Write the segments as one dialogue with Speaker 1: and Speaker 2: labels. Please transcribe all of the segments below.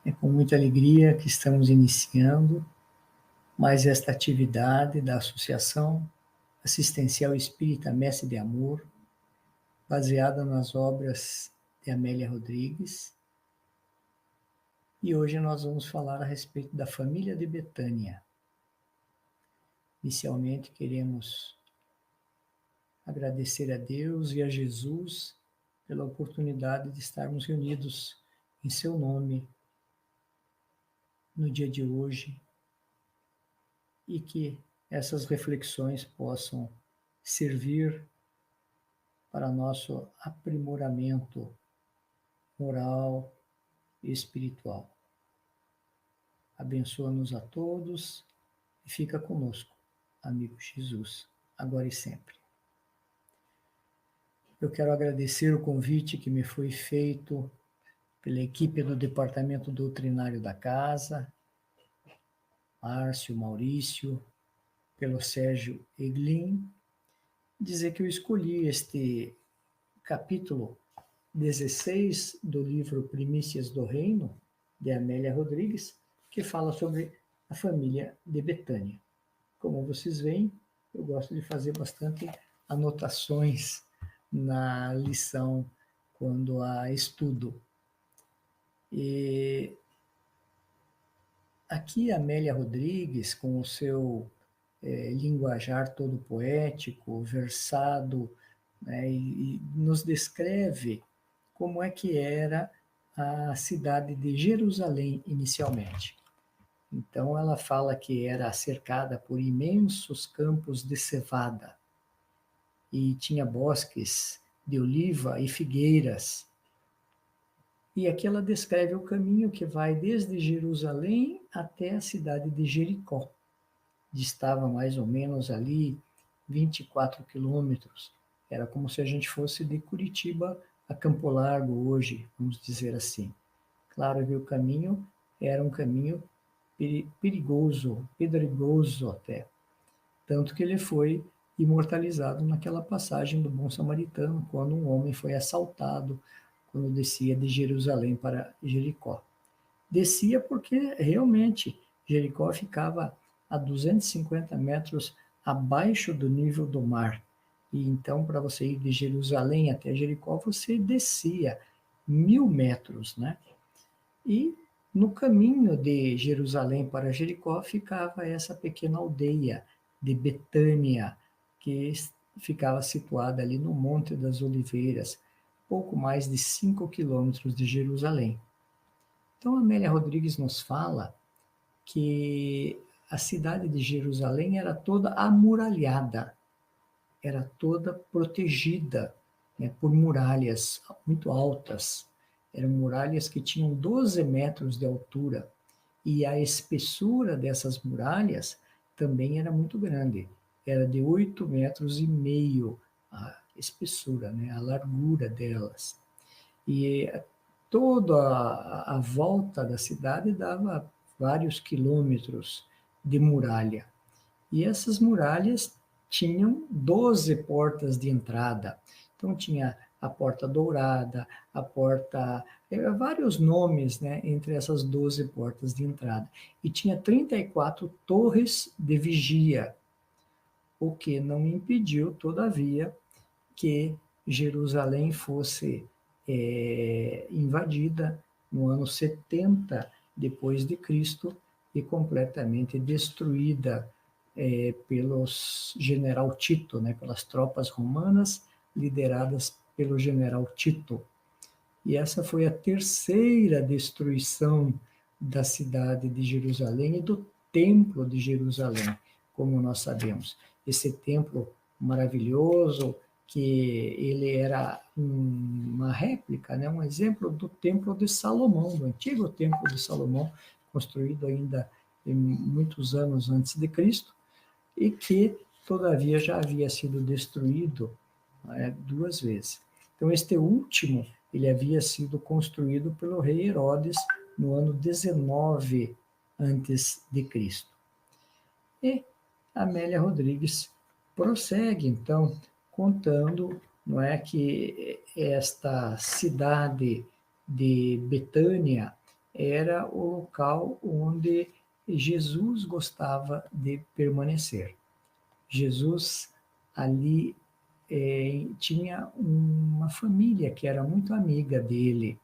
Speaker 1: É com muita alegria que estamos iniciando mais esta atividade da Associação Assistencial Espírita Mestre de Amor, baseada nas obras de Amélia Rodrigues. E hoje nós vamos falar a respeito da família de Betânia. Inicialmente queremos agradecer a Deus e a Jesus pela oportunidade de estarmos reunidos em seu nome no dia de hoje, e que essas reflexões possam servir para nosso aprimoramento moral e espiritual. Abençoa-nos a todos e fica conosco, amigo Jesus, agora e sempre. Eu quero agradecer o convite que me foi feito pela equipe do Departamento Doutrinário da Casa, Márcio, Maurício, pelo Sérgio Eglin, dizer que eu escolhi este capítulo 16 do livro Primícias do Reino, de Amélia Rodrigues, que fala sobre a família de Betânia. Como vocês veem, eu gosto de fazer bastante anotações na lição quando a estudo. E aqui a Amélia Rodrigues, com o seu linguajar todo poético, versado, né, e nos descreve como é que era a cidade de Jerusalém inicialmente. Então ela fala que era cercada por imensos campos de cevada e tinha bosques de oliva e figueiras. E aqui ela descreve o caminho que vai desde Jerusalém até a cidade de Jericó. Distava mais ou menos ali 24 quilômetros. Era como se a gente fosse de Curitiba a Campo Largo hoje, vamos dizer assim. Claro que o caminho era um caminho perigoso, pedregoso até. Tanto que ele foi imortalizado naquela passagem do Bom Samaritano, quando um homem foi assaltado quando descia de Jerusalém para Jericó. Descia porque realmente Jericó ficava a 250 metros abaixo do nível do mar. E então, para você ir de Jerusalém até Jericó, você descia 1.000 metros, né? E no caminho de Jerusalém para Jericó ficava essa pequena aldeia de Betânia, que ficava situada ali no Monte das Oliveiras, pouco mais de 5 quilômetros de Jerusalém. Então, Amélia Rodrigues nos fala que a cidade de Jerusalém era toda amuralhada, era toda protegida, né, por muralhas muito altas. Eram muralhas que tinham 12 metros de altura, e a espessura dessas muralhas também era muito grande. Era de 8,5 metros a espessura, né, a largura delas. E toda a volta da cidade dava vários quilômetros de muralha. E essas muralhas tinham 12 portas de entrada. Então tinha a Porta Dourada, a Porta... vários nomes, né, entre essas 12 portas de entrada. E tinha 34 torres de vigia, o que não impediu, todavia, que Jerusalém fosse invadida no ano 70 depois de Cristo e completamente destruída pelos general Tito, né, pelas tropas romanas lideradas pelo general Tito. E essa foi a terceira destruição da cidade de Jerusalém e do templo de Jerusalém, como nós sabemos. Esse templo maravilhoso, que ele era uma réplica, né, um exemplo do templo de Salomão, do antigo templo de Salomão, construído ainda em muitos anos antes de Cristo, e que, todavia, já havia sido destruído, né, 2 vezes. Então, este último, ele havia sido construído pelo rei Herodes no ano 19 antes de Cristo. E Amélia Rodrigues prossegue, então, contando, não é, que esta cidade de Betânia era o local onde Jesus gostava de permanecer. Jesus ali tinha uma família que era muito amiga dele,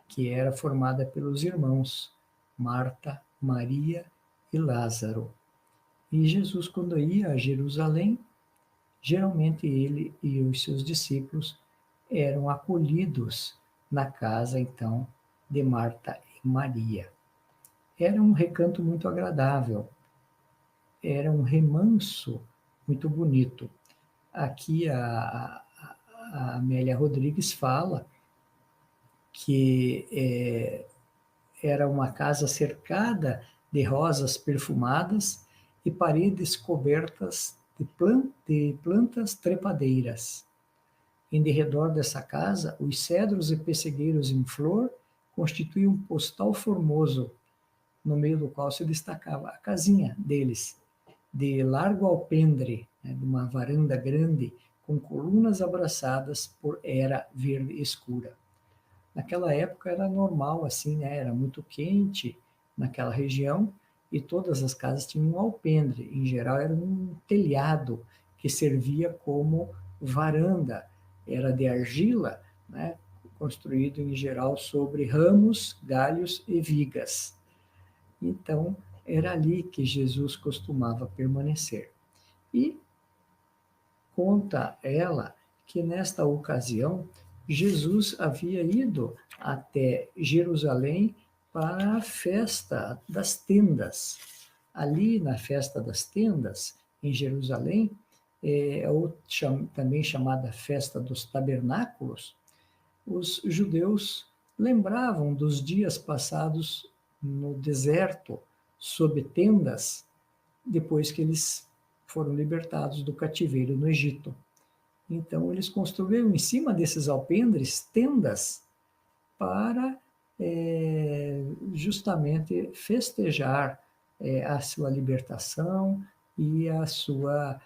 Speaker 1: que era formada pelos irmãos Marta, Maria e Lázaro. E Jesus, quando ia a Jerusalém, geralmente ele e os seus discípulos eram acolhidos na casa, então, de Marta e Maria. Era um recanto muito agradável, era um remanso muito bonito. Aqui a Amélia Rodrigues fala que era uma casa cercada de rosas perfumadas e paredes cobertas de plantas trepadeiras. Em derredor dessa casa, os cedros e pessegueiros em flor constituíam um postal formoso, no meio do qual se destacava a casinha deles, de largo alpendre, né, de uma varanda grande, com colunas abraçadas por era verde escura. Naquela época era normal assim, né? Era muito quente naquela região e todas as casas tinham um alpendre. Em geral era um telhado que servia como varanda. Era de argila, né? Construído em geral sobre ramos, galhos e vigas. Então era ali que Jesus costumava permanecer. E conta ela que nesta ocasião Jesus havia ido até Jerusalém para a festa das tendas. Ali na festa das tendas, em Jerusalém, também chamada festa dos tabernáculos, os judeus lembravam dos dias passados no deserto, sob tendas, depois que eles foram libertados do cativeiro no Egito. Então, eles construíram em cima desses alpendres tendas para justamente festejar a sua libertação e a sua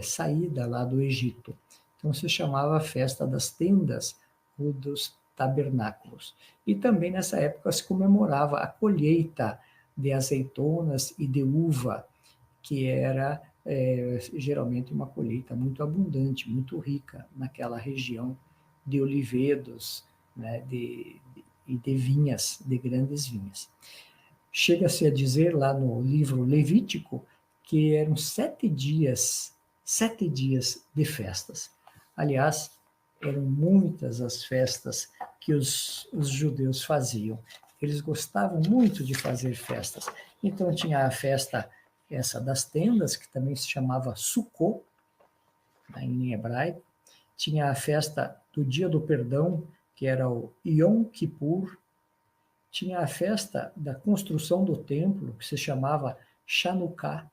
Speaker 1: saída lá do Egito. Então, se chamava a Festa das Tendas ou dos Tabernáculos. E também nessa época se comemorava a colheita de azeitonas e de uva, que era geralmente uma colheita muito abundante, muito rica naquela região de olivedos, né, e de vinhas, de grandes vinhas. Chega-se a dizer lá no livro Levítico que eram 7 dias de festas. Aliás, eram muitas as festas que os judeus faziam. Eles gostavam muito de fazer festas. Então tinha a festa essa das tendas, que também se chamava Sukkot, em hebraico. Tinha a festa do Dia do Perdão, que era o Yom Kippur. Tinha a festa da construção do templo, que se chamava Chanukah,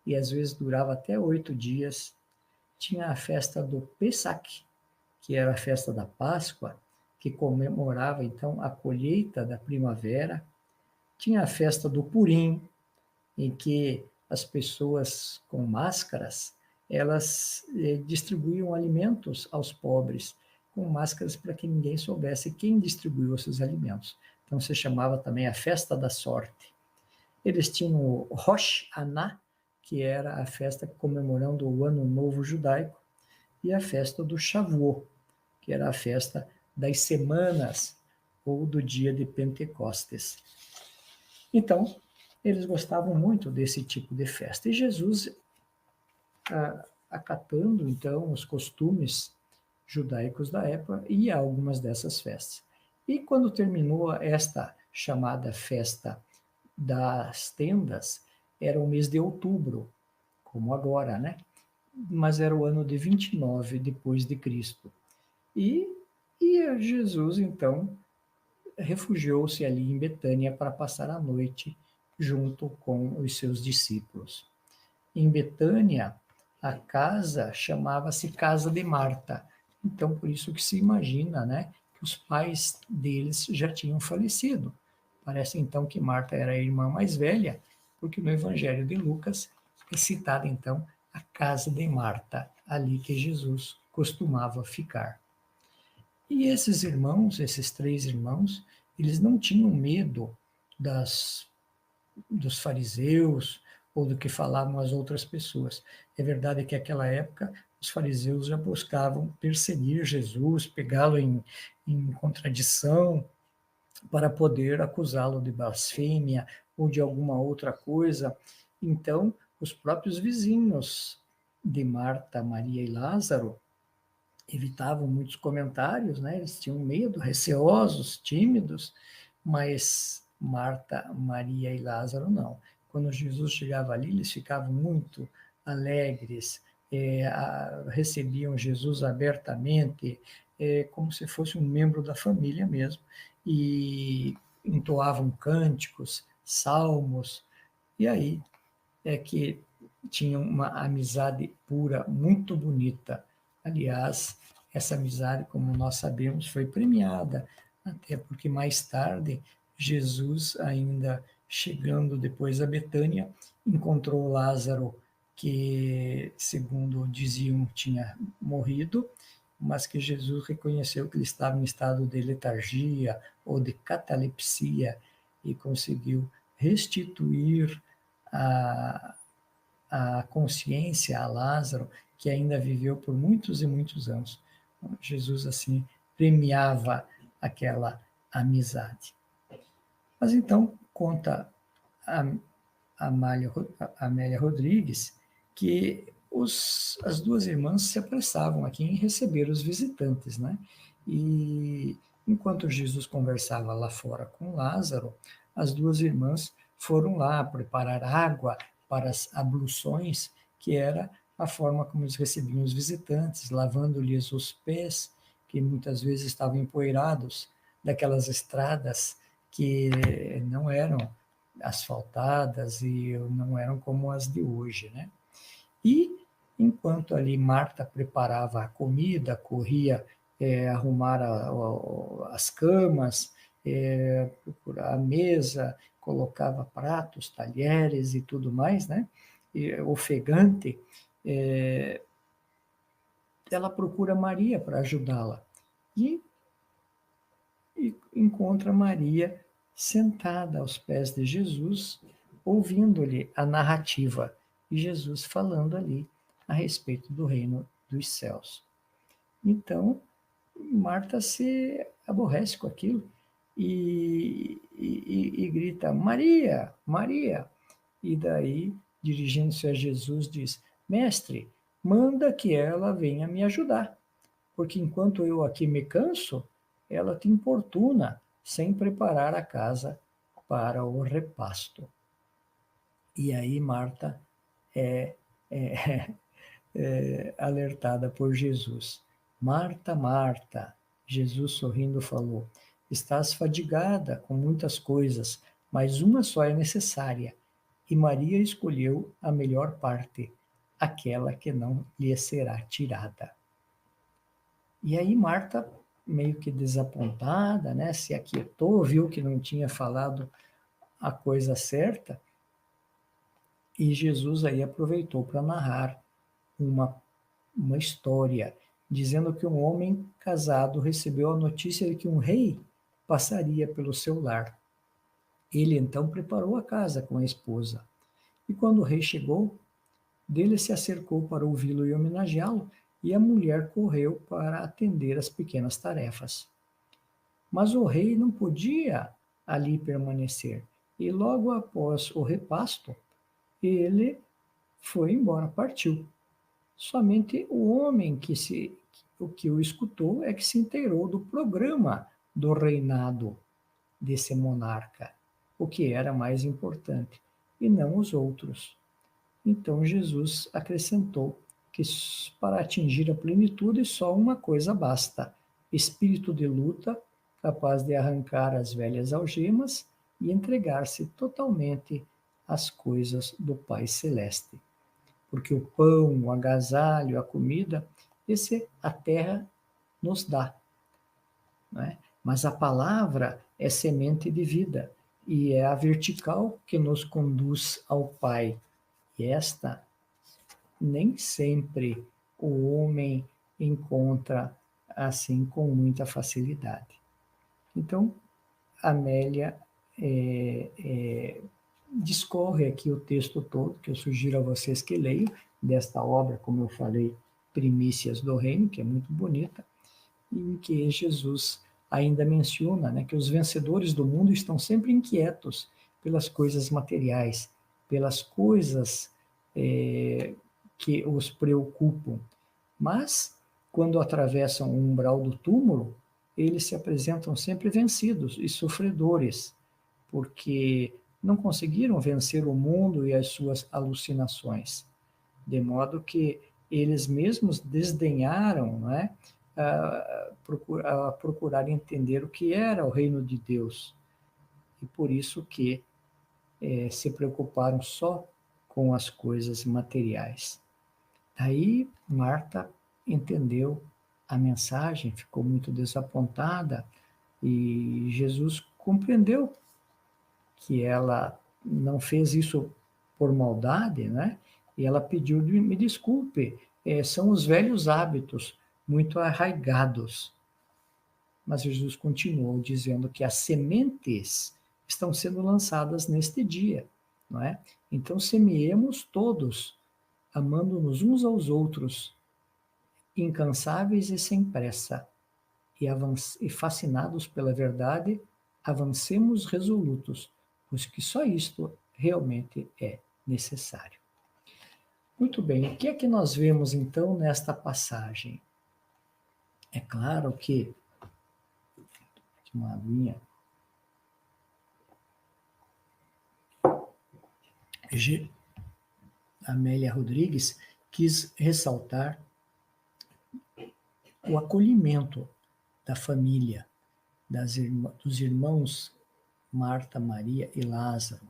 Speaker 1: e às vezes durava até 8 dias. Tinha a festa do Pesach, que era a festa da Páscoa, que comemorava então a colheita da primavera. Tinha a festa do Purim, em que as pessoas com máscaras, elas distribuíam alimentos aos pobres, com máscaras para que ninguém soubesse quem distribuiu esses alimentos. Então se chamava também a festa da sorte. Eles tinham o Rosh Hashanah, que era a festa comemorando o Ano Novo Judaico, e a festa do Shavuot, que era a festa das semanas ou do dia de Pentecostes. Então, eles gostavam muito desse tipo de festa. E Jesus, acatando então os costumes judaicos da época, ia a algumas dessas festas. E quando terminou esta chamada festa das tendas, era o mês de outubro, como agora, né? Mas era o ano de 29 depois de Cristo. E Jesus, então, refugiou-se ali em Betânia para passar a noite junto com os seus discípulos. Em Betânia, a casa chamava-se Casa de Marta. Então, por isso que se imagina, né, que os pais deles já tinham falecido. Parece então que Marta era a irmã mais velha, porque no Evangelho de Lucas é citada então a casa de Marta, ali que Jesus costumava ficar. E esses irmãos, esses três irmãos, eles não tinham medo dos fariseus ou do que falavam as outras pessoas. É verdade que naquela época os fariseus já buscavam perseguir Jesus, pegá-lo em contradição para poder acusá-lo de blasfêmia ou de alguma outra coisa. Então, os próprios vizinhos de Marta, Maria e Lázaro evitavam muitos comentários, né? Eles tinham medo, receosos, tímidos, mas Marta, Maria e Lázaro não. Quando Jesus chegava ali, eles ficavam muito alegres, recebiam Jesus abertamente, como se fosse um membro da família mesmo, e entoavam cânticos, salmos, e aí é que tinham uma amizade pura, muito bonita. Aliás, essa amizade, como nós sabemos, foi premiada, até porque mais tarde, Jesus, ainda chegando depois a Betânia, encontrou Lázaro, que, segundo diziam, tinha morrido, mas que Jesus reconheceu que ele estava em estado de letargia ou de catalepsia e conseguiu restituir a, a consciência a Lázaro, que ainda viveu por muitos e muitos anos. Jesus, assim, premiava aquela amizade. Mas então, conta a Amélia Rodrigues que as duas irmãs se apressavam aqui em receber os visitantes, né? E enquanto Jesus conversava lá fora com Lázaro, as duas irmãs foram lá preparar água para as abluções, que era a forma como eles recebiam os visitantes, lavando-lhes os pés, que muitas vezes estavam empoeirados daquelas estradas que não eram asfaltadas e não eram como as de hoje, né? E enquanto ali Marta preparava a comida, corria arrumar as camas, procurar a mesa, colocava pratos, talheres e tudo mais, né? E, ofegante, ela procura Maria para ajudá-la. E encontra Maria sentada aos pés de Jesus, ouvindo-lhe a narrativa, e Jesus falando ali a respeito do reino dos céus. Então, Marta se aborrece com aquilo e grita: Maria, Maria! E daí, dirigindo-se a Jesus, diz: Mestre, manda que ela venha me ajudar, porque enquanto eu aqui me canso, ela te importuna, sem preparar a casa para o repasto. E aí Marta é, é, alertada por Jesus. Marta, Marta, Jesus sorrindo falou, estás fadigada com muitas coisas, mas uma só é necessária. E Maria escolheu a melhor parte, aquela que não lhe será tirada. E aí Marta, meio que desapontada, né, se aquietou, viu que não tinha falado a coisa certa, e Jesus aí aproveitou para narrar uma, uma história, dizendo que um homem casado recebeu a notícia de que um rei passaria pelo seu lar. Ele então preparou a casa com a esposa. E quando o rei chegou, dele se acercou para ouvi-lo e homenageá-lo, e a mulher correu para atender às pequenas tarefas. Mas o rei não podia ali permanecer, e logo após o repasto, ele foi embora, partiu. Somente o homem que o escutou é que se inteirou do programa do reinado desse monarca, o que era mais importante, e não os outros. Então Jesus acrescentou que para atingir a plenitude só uma coisa basta: espírito de luta capaz de arrancar as velhas algemas e entregar-se totalmente às coisas do Pai Celeste. Porque o pão, o agasalho, a comida, esse a terra nos dá, não é? Mas a palavra é semente de vida e é a vertical que nos conduz ao Pai. E esta nem sempre o homem encontra assim com muita facilidade. Então, Amélia discorre aqui o texto todo, que eu sugiro a vocês que leiam, desta obra, como eu falei, Primícias do Reino, que é muito bonita, em que Jesus ainda menciona, né, que os vencedores do mundo estão sempre inquietos pelas coisas materiais, pelas coisas que os preocupam. Mas, quando atravessam o umbral do túmulo, eles se apresentam sempre vencidos e sofredores, porque não conseguiram vencer o mundo e as suas alucinações, de modo que eles mesmos desdenharam, né, a procurar entender o que era o reino de Deus, e por isso que se preocuparam só com as coisas materiais. Daí Marta entendeu a mensagem, ficou muito desapontada e Jesus compreendeu que ela não fez isso por maldade, né? E ela pediu me desculpe, são os velhos hábitos muito arraigados. Mas Jesus continuou dizendo que as sementes estão sendo lançadas neste dia, não é? Então semeemos todos, amando-nos uns aos outros, incansáveis e sem pressa, e fascinados pela verdade, avancemos resolutos, pois que só isto realmente é necessário. Muito bem, o que é que nós vemos então nesta passagem? É claro que uma aguinha. Amélia Rodrigues quis ressaltar o acolhimento da família, dos irmãos Marta, Maria e Lázaro,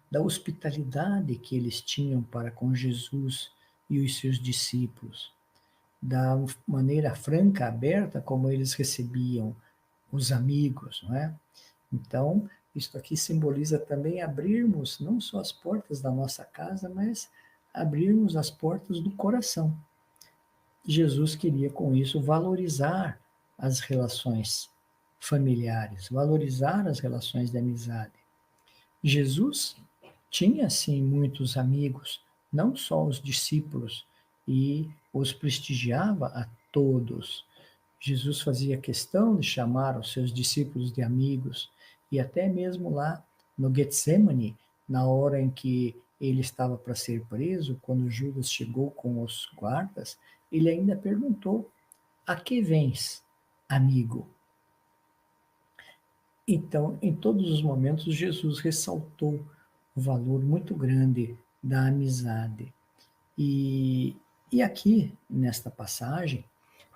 Speaker 1: da hospitalidade que eles tinham para com Jesus e os seus discípulos, da maneira franca, aberta como eles recebiam os amigos, não é? Então, isso aqui simboliza também abrirmos não só as portas da nossa casa, mas abrirmos as portas do coração. Jesus queria com isso valorizar as relações familiares, valorizar as relações de amizade. Jesus tinha, sim, muitos amigos, não só os discípulos, e os prestigiava a todos. Jesus fazia questão de chamar os seus discípulos de amigos, e até mesmo lá no Getsemane, na hora em que ele estava para ser preso, quando Judas chegou com os guardas, ele ainda perguntou: a que vens, amigo? Então, em todos os momentos, Jesus ressaltou o valor muito grande da amizade. E, e aqui, nesta passagem,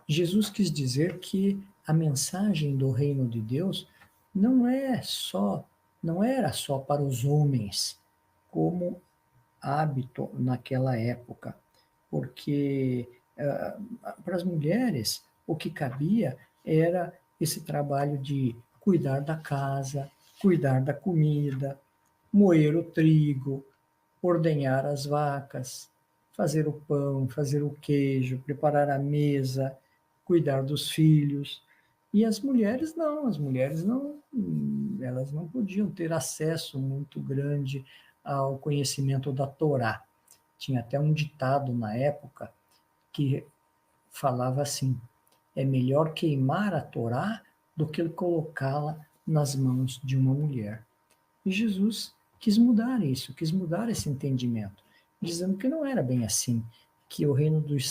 Speaker 1: Jesus quis dizer que a mensagem do reino de Deus não era só para os homens, como hábito naquela época, porque para as mulheres o que cabia era esse trabalho de cuidar da casa, cuidar da comida, moer o trigo, ordenhar as vacas, fazer o pão, fazer o queijo, preparar a mesa, cuidar dos filhos. E as mulheres não, elas não podiam ter acesso muito grande ao conhecimento da Torá. Tinha até um ditado na época que falava assim: é melhor queimar a Torá do que colocá-la nas mãos de uma mulher. E Jesus quis mudar isso, quis mudar esse entendimento, dizendo que não era bem assim, que o reino dos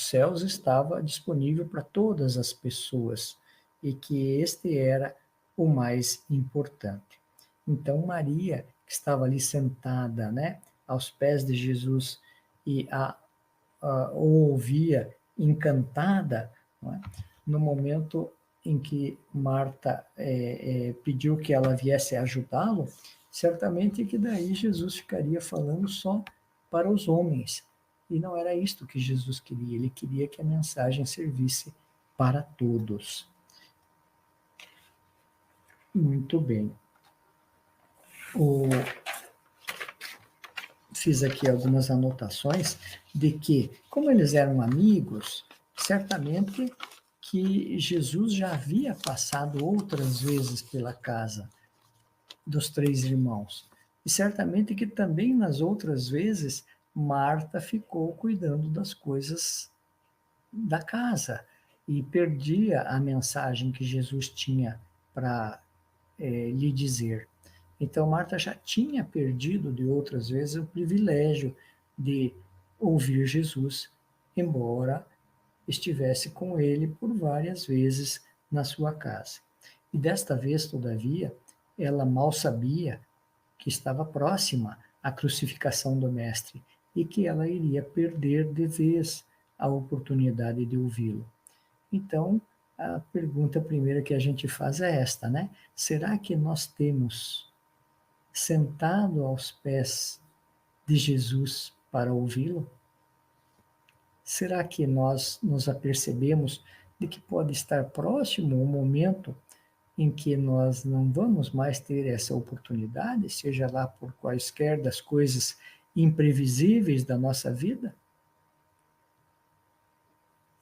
Speaker 1: céus estava disponível para todas as pessoas e que este era o mais importante. Então Maria, que estava ali sentada, né, aos pés de Jesus e o ouvia encantada, não é? No momento em que Marta pediu que ela viesse ajudá-lo, certamente que daí Jesus ficaria falando só para os homens. E não era isto que Jesus queria, ele queria que a mensagem servisse para todos. Muito bem. Fiz aqui algumas anotações de que, como eles eram amigos, certamente que Jesus já havia passado outras vezes pela casa dos três irmãos. E certamente que também nas outras vezes Marta ficou cuidando das coisas da casa e perdia a mensagem que Jesus tinha para lhe dizer. Então Marta já tinha perdido de outras vezes o privilégio de ouvir Jesus, embora estivesse com ele por várias vezes na sua casa. E desta vez, todavia, ela mal sabia que estava próxima à crucificação do Mestre e que ela iria perder de vez a oportunidade de ouvi-lo. Então, a pergunta primeira que a gente faz é esta, né? Será que nós temos sentado aos pés de Jesus para ouvi-lo? Será que nós nos apercebemos de que pode estar próximo o momento em que nós não vamos mais ter essa oportunidade, seja lá por quaisquer das coisas imprevisíveis da nossa vida?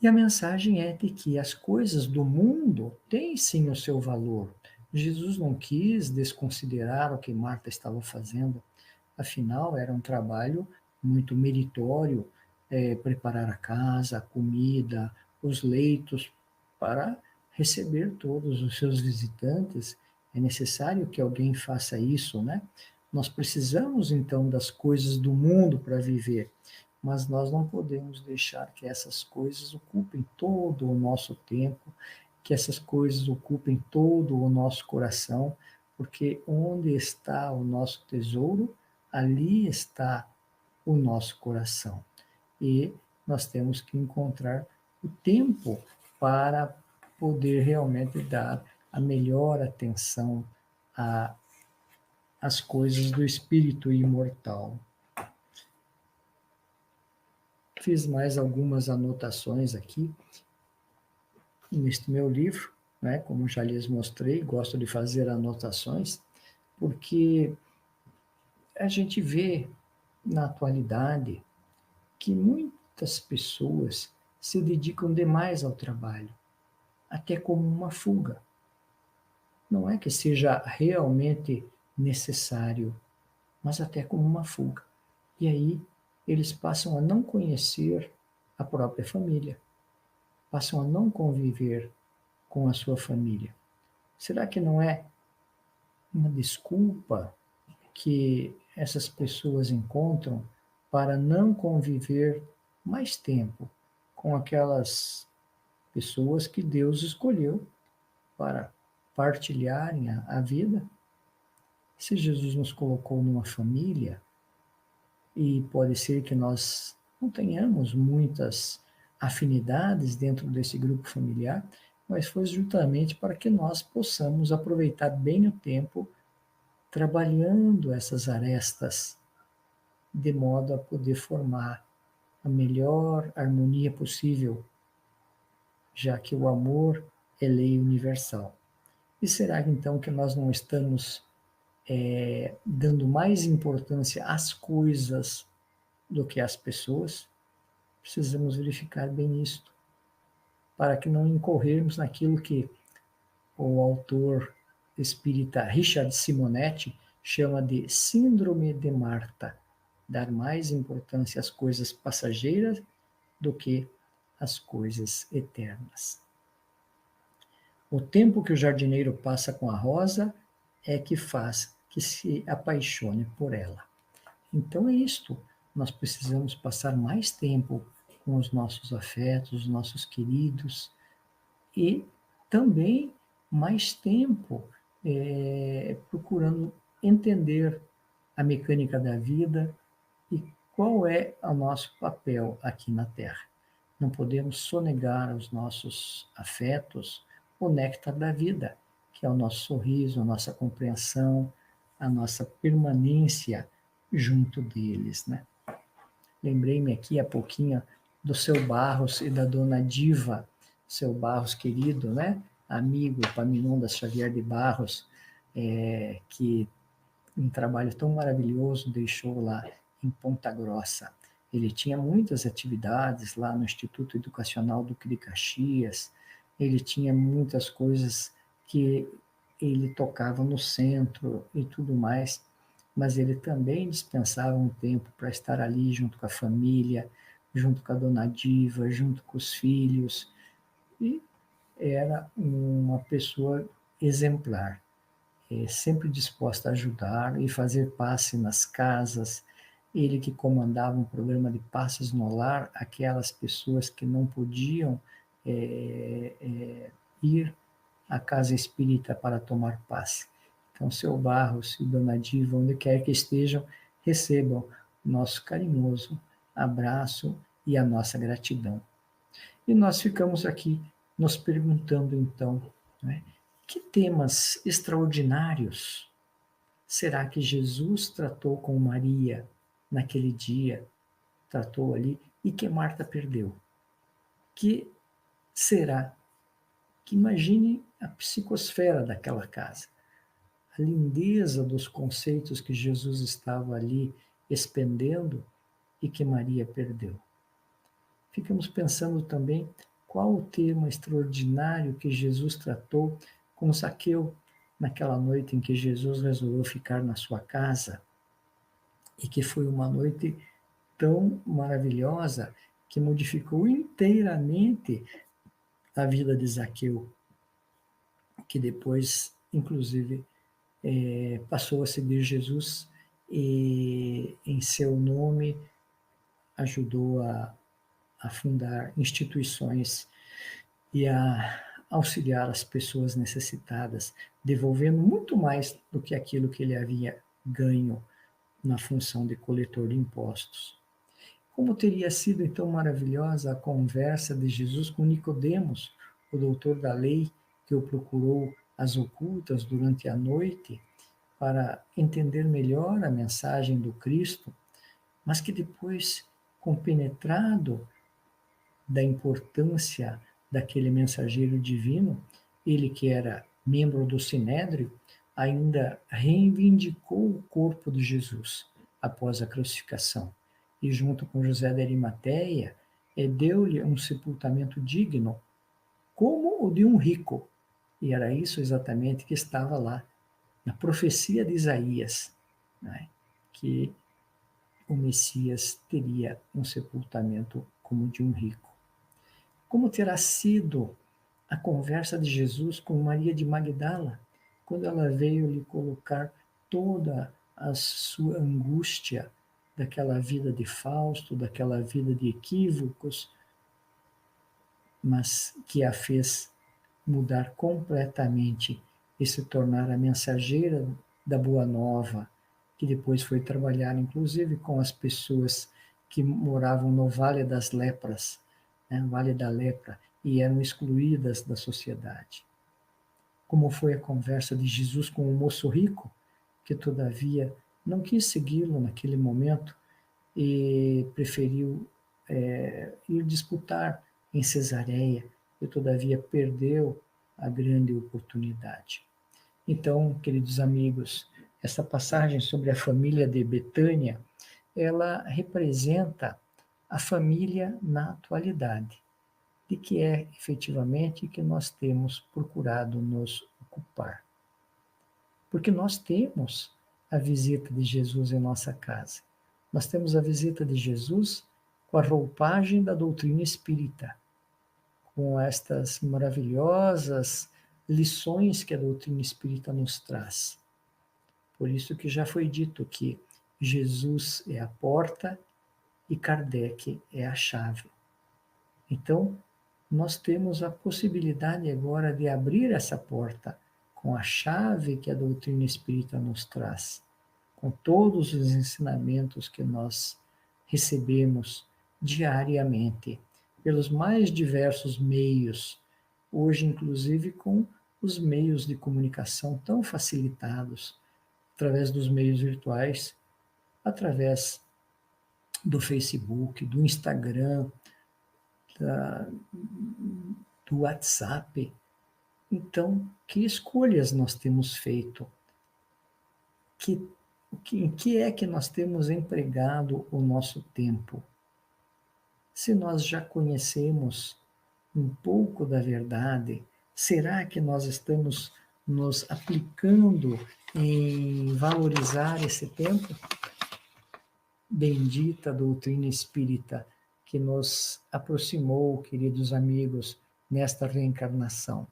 Speaker 1: E a mensagem é de que as coisas do mundo têm sim o seu valor. Jesus não quis desconsiderar o que Marta estava fazendo, afinal, era um trabalho muito meritório, preparar a casa, a comida, os leitos para receber todos os seus visitantes. É necessário que alguém faça isso, né? Nós precisamos então das coisas do mundo para viver, mas nós não podemos deixar que essas coisas ocupem todo o nosso tempo, que essas coisas ocupem todo o nosso coração, porque onde está o nosso tesouro, ali está o nosso coração. E nós temos que encontrar o tempo para poder realmente dar a melhor atenção às coisas do espírito imortal. Fiz mais algumas anotações aqui neste meu livro, né? Como já lhes mostrei, gosto de fazer anotações, porque a gente vê na atualidade que muitas pessoas se dedicam demais ao trabalho, até como uma fuga. Não é que seja realmente necessário, mas até como uma fuga. E aí eles passam a não conhecer a própria família, passam a não conviver com a sua família. Será que não é uma desculpa que essas pessoas encontram para não conviver mais tempo com aquelas pessoas que Deus escolheu para partilharem a vida? Se Jesus nos colocou numa família, e pode ser que nós não tenhamos muitas afinidades dentro desse grupo familiar, mas foi justamente para que nós possamos aproveitar bem o tempo trabalhando essas arestas, de modo a poder formar a melhor harmonia possível, já que o amor é lei universal. E será então que nós não estamos dando mais importância às coisas do que às pessoas? Precisamos verificar bem isto, para que não incorrermos naquilo que o autor espírita Richard Simonetti chama de síndrome de Marta, dar mais importância às coisas passageiras do que às coisas eternas. O tempo que o jardineiro passa com a rosa é que faz que se apaixone por ela. Então é isto, nós precisamos passar mais tempo com os nossos afetos, os nossos queridos, e também mais tempo procurando entender a mecânica da vida e qual é o nosso papel aqui na Terra. Não podemos sonegar os nossos afetos o néctar da vida, que é o nosso sorriso, a nossa compreensão, a nossa permanência junto deles, né? Lembrei-me aqui há pouquinho do seu Barros e da dona Diva, seu Barros querido, né? Amigo Epaminondas Xavier de Barros, que um trabalho tão maravilhoso deixou lá em Ponta Grossa. Ele tinha muitas atividades lá no Instituto Educacional Duque de Caxias, ele tinha muitas coisas que ele tocava no centro e tudo mais, mas ele também dispensava um tempo para estar ali junto com a família, junto com a dona Diva, junto com os filhos, e era uma pessoa exemplar, sempre disposta a ajudar e fazer passe nas casas. Ele que comandava um programa de passes no lar, aquelas pessoas que não podiam ir à casa espírita para tomar passe. Então, seu Barros e dona Diva, onde quer que estejam, recebam nosso carinhoso abraço e a nossa gratidão. E nós ficamos aqui nos perguntando, então, né, que temas extraordinários será que Jesus tratou com Maria naquele dia, tratou ali, e que Marta perdeu? Que será? Que imagine a psicosfera daquela casa, a lindeza dos conceitos que Jesus estava ali expendendo e que Maria perdeu. Ficamos pensando também qual o tema extraordinário que Jesus tratou com Zaqueu naquela noite em que Jesus resolveu ficar na sua casa e que foi uma noite tão maravilhosa que modificou inteiramente a vida de Zaqueu, que depois, inclusive, passou a seguir Jesus e, em seu nome, ajudou a fundar instituições e a auxiliar as pessoas necessitadas, devolvendo muito mais do que aquilo que ele havia ganho na função de coletor de impostos. Como teria sido então maravilhosa a conversa de Jesus com Nicodemos, o doutor da lei, que o procurou às ocultas durante a noite para entender melhor a mensagem do Cristo, mas que depois, compenetrado da importância daquele mensageiro divino, ele que era membro do Sinédrio, ainda reivindicou o corpo de Jesus após a crucificação e, junto com José de Arimateia, deu-lhe um sepultamento digno, como o de um rico. E era isso exatamente que estava lá na profecia de Isaías, né? Que o Messias teria um sepultamento como de um rico. Como terá sido a conversa de Jesus com Maria de Magdala, quando ela veio lhe colocar toda a sua angústia daquela vida de Fausto, daquela vida de equívocos, mas que a fez mudar completamente e se tornar a mensageira da Boa Nova, que depois foi trabalhar, inclusive, com as pessoas que moravam no Vale das Lepras, né, Vale da Lepra, e eram excluídas da sociedade. Como foi a conversa de Jesus com o moço rico, que todavia não quis segui-lo naquele momento e preferiu ir disputar em Cesareia, e todavia perdeu a grande oportunidade. Então, queridos amigos, essa passagem sobre a família de Betânia, ela representa a família na atualidade, de que é efetivamente que nós temos procurado nos ocupar. Porque nós temos a visita de Jesus em nossa casa. Nós temos a visita de Jesus com a roupagem da doutrina espírita, com estas maravilhosas lições que a doutrina espírita nos traz. Por isso que já foi dito que Jesus é a porta e Kardec é a chave. Então, nós temos a possibilidade agora de abrir essa porta com a chave que a doutrina espírita nos traz, com todos os ensinamentos que nós recebemos diariamente, pelos mais diversos meios hoje, inclusive, com os meios de comunicação tão facilitados, através dos meios virtuais, através do Facebook, do Instagram, da, do WhatsApp. Então, que escolhas nós temos feito? Em que é que nós temos empregado o nosso tempo? Se nós já conhecemos um pouco da verdade, será que nós estamos nos aplicando em valorizar esse tempo? Bendita doutrina espírita que nos aproximou, queridos amigos, nesta reencarnação.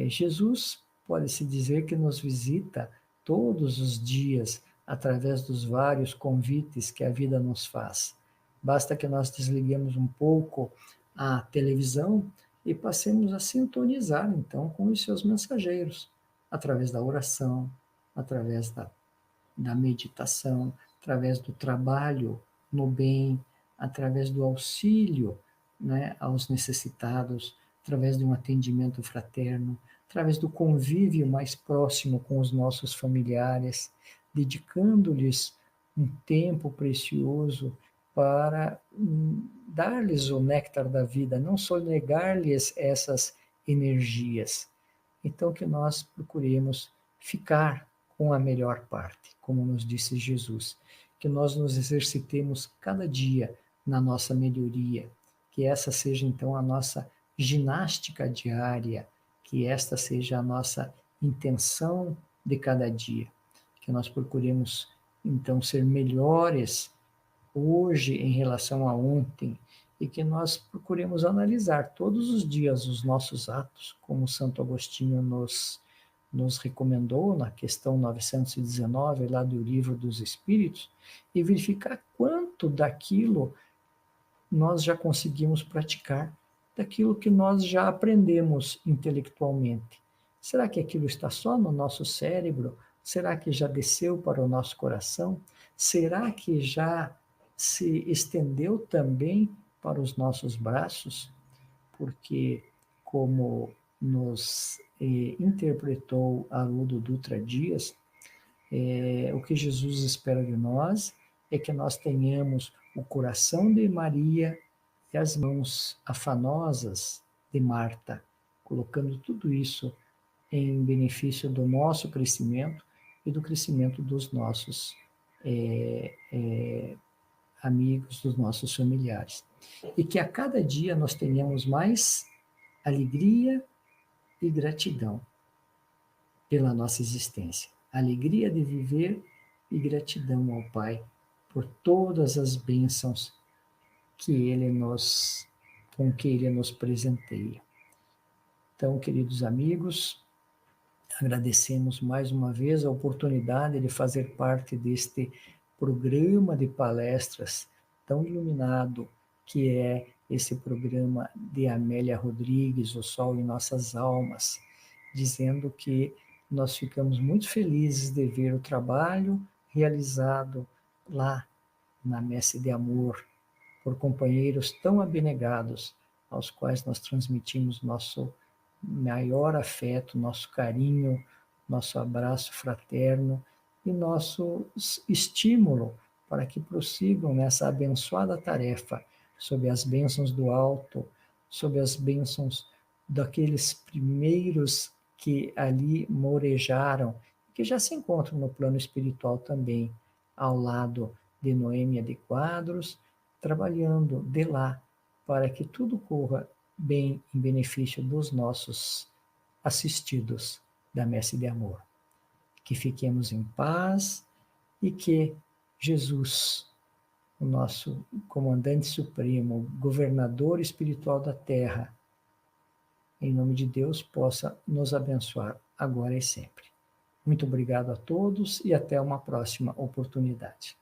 Speaker 1: Jesus pode-se dizer que nos visita todos os dias através dos vários convites que a vida nos faz. Basta que nós desliguemos um pouco a televisão e passemos a sintonizar, então, com os seus mensageiros, através da oração, através da meditação, através do trabalho no bem, através do auxílio, né, aos necessitados, através de um atendimento fraterno, através do convívio mais próximo com os nossos familiares, dedicando-lhes um tempo precioso para dar-lhes o néctar da vida, não só negar-lhes essas energias. Então, que nós procuremos ficar com a melhor parte, como nos disse Jesus, que nós nos exercitemos cada dia na nossa melhoria, que essa seja então a nossa ginástica diária, que esta seja a nossa intenção de cada dia, que nós procuremos então ser melhores hoje em relação a ontem e que nós procuremos analisar todos os dias os nossos atos, como Santo Agostinho nos recomendou na questão 919, lá do Livro dos Espíritos, e verificar quanto daquilo nós já conseguimos praticar, daquilo que nós já aprendemos intelectualmente. Será que aquilo está só no nosso cérebro? Será que já desceu para o nosso coração? Será que já se estendeu também para os nossos braços? Porque, como nos interpretou Haroldo Dutra Dias, o que Jesus espera de nós é que nós tenhamos o coração de Maria e as mãos afanosas de Marta, colocando tudo isso em benefício do nosso crescimento e do crescimento dos nossos amigos, dos nossos familiares. E que a cada dia nós tenhamos mais alegria e gratidão pela nossa existência. Alegria de viver e gratidão ao Pai por todas as bênçãos com que Ele nos presenteia. Então, queridos amigos, agradecemos mais uma vez a oportunidade de fazer parte deste programa de palestras tão iluminado que é esse programa de Amélia Rodrigues, O Sol em Nossas Almas, dizendo que nós ficamos muito felizes de ver o trabalho realizado lá na Messe de Amor, por companheiros tão abnegados, aos quais nós transmitimos nosso maior afeto, nosso carinho, nosso abraço fraterno e nosso estímulo para que prossigam nessa abençoada tarefa, sob as bênçãos do alto, sob as bênçãos daqueles primeiros que ali morejaram, que já se encontram no plano espiritual também, ao lado de Noêmia de Quadros, trabalhando de lá para que tudo corra bem em benefício dos nossos assistidos da Messe de Amor. Que fiquemos em paz e que Jesus, o nosso comandante supremo, governador espiritual da Terra, em nome de Deus, possa nos abençoar agora e sempre. Muito obrigado a todos e até uma próxima oportunidade.